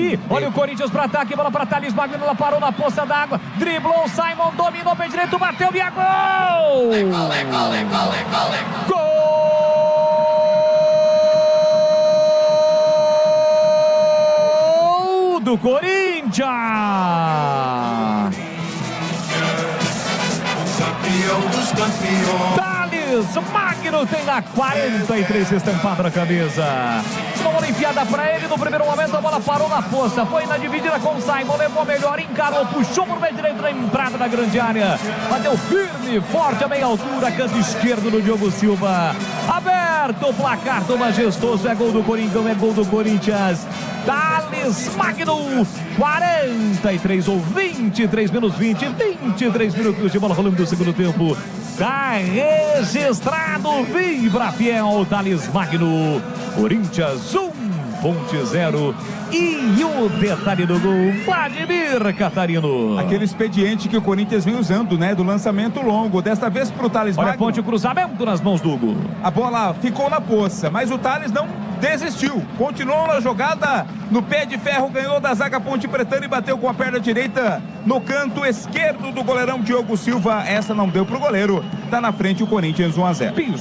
aqui. Olha o Corinthians para ataque, bola para Thales Magno, ela parou na poça d'água, driblou o Simon, dominou pé direito, bateu e é gol! Gol do Corinthians! Thales Magno tem na 43 estampado na camisa. Uma bola enfiada pra ele. No primeiro momento a bola parou na poça, foi na dividida com o Simon, levou melhor, encarou, puxou por meio direito na entrada da grande área, bateu firme, forte a meia altura, canto esquerdo do Diogo Silva. Aberto o placar do majestoso, é gol do Corinthians, é gol do Corinthians. Thales Magno, 43 ou 23 menos 23 minutos de bola rolando do segundo tempo. Tá registrado, vibra fiel, Thales Magno. Corinthians 1, Ponte 0. E o detalhe do gol, Vladimir Catarino. Aquele expediente que o Corinthians vem usando, né? Do lançamento longo. Desta vez pro Thales Magno. Olha a ponte, o cruzamento nas mãos do Hugo. A bola ficou na poça, mas o Thales não desistiu. Continuou na jogada, no pé de ferro, ganhou da zaga Ponte Pretana e bateu com a perna direita no canto esquerdo do goleirão Diogo Silva. Essa não deu pro goleiro. Tá na frente o Corinthians 1-0.